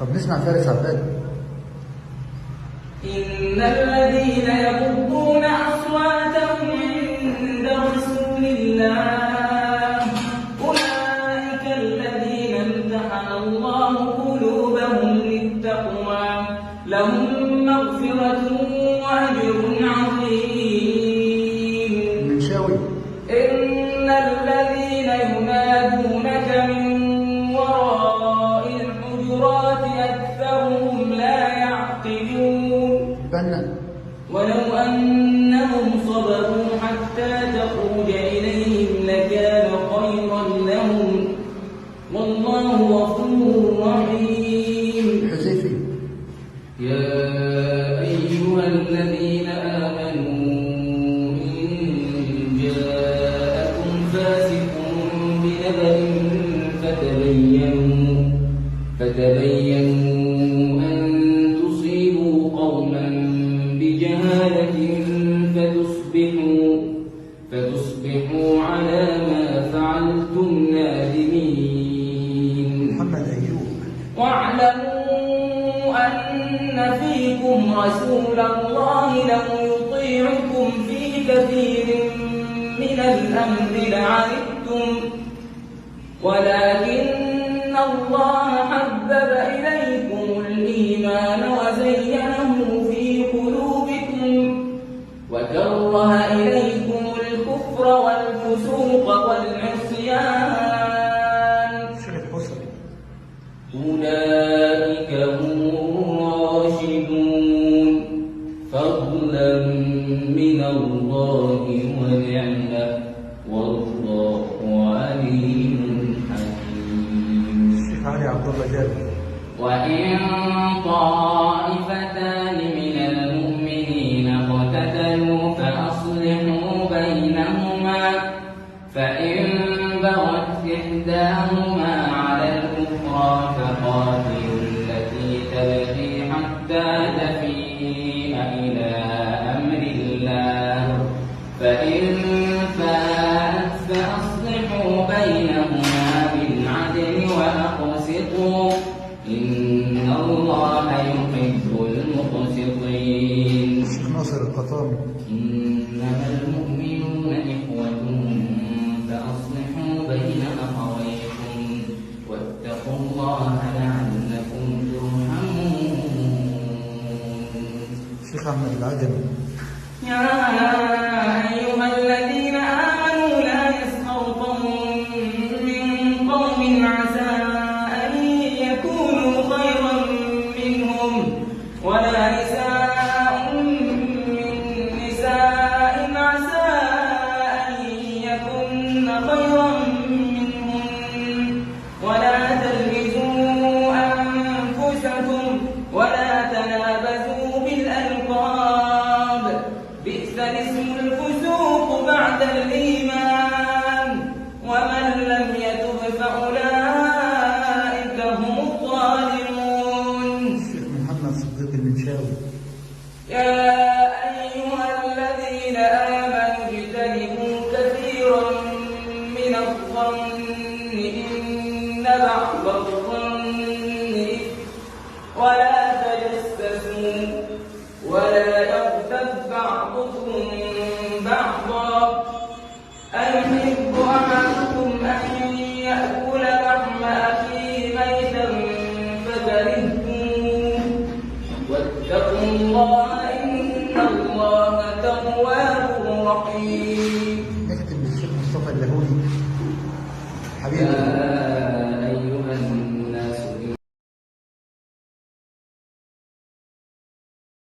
طب نسمع فارس عباد. إن الذين يغضون أصواتهم عند رسول الله أولئك الذين امتحن الله قلوبهم للتقوى لهم مغفرة وأجر عظيم. منشاوي. إن الذين ينادونك من وراء الحجرات أكثرهم لا يعقلون. بنا. ولو أنهم صبروا حتى تخرج إليهم لكان خيرا لهم والله غفور رحيم. حذيفي. يا أيها الذين آمنوا إن جاءكم فاسق بنبأ فتبينوا أن تصيبوا قوما بجهالة فتصبحوا على ما فعلتم نادمين. محمد أيوب. واعلموا أن فيكم رسول الله لو يطيعكم في كثير من الأمر لعنتم ولكن الله حبب إليكم الإيمان وزينه في قلوبكم وكره إليكم الكفر والفسوق والعصيان أولئك هم الراشدون فضلا من الله ونعمة والله عليم حكيم. الشيخ علي عبد الله جابر. وإن طائفتان من المؤمنين اقتتلوا فأصلحوا بينهما فإن بغت إحداهما على الأخرى فقاتلوا التي تبغي حتى تفيء إلى أمر الله فإن فاءت فأصلحوا بينهما بالعدل وأقسطوا إن الله يحب المقسطين. الشيخ ناصر القطامي. إنما المؤمنون إخوة فأصلحوا بين أخويكم واتقوا الله لعلكم ترحمون. الشيخ أحمد العجمي. يا أيها الذين آمنوا لا يسخر قوم من قوم عسى أن يكونوا خيرا منهم ولا نساء من نساء عسى أن يكن خيرا منهن ولا تلمزوا أنفسكم ولا تنابزوا بالألقاب بئس الاسم الفسوق بعد الإيمان ومن لم يتب فأولئك هم الظالمون. الشيخ محمد صديق المنشاوي. يا أيها الذين آمنوا اجتنبوا كثيرا من الظن إن بعض الظن إثم ولا تجسسوا ولا يغتب بعضكم بعضا أيحب أحدكم أن يأكل لحم أخيه ميتا فكرهتموه واتقوا الله إن الله تواب رحيم. نختم بالشيخ مصطفى اللهوني حبيبي.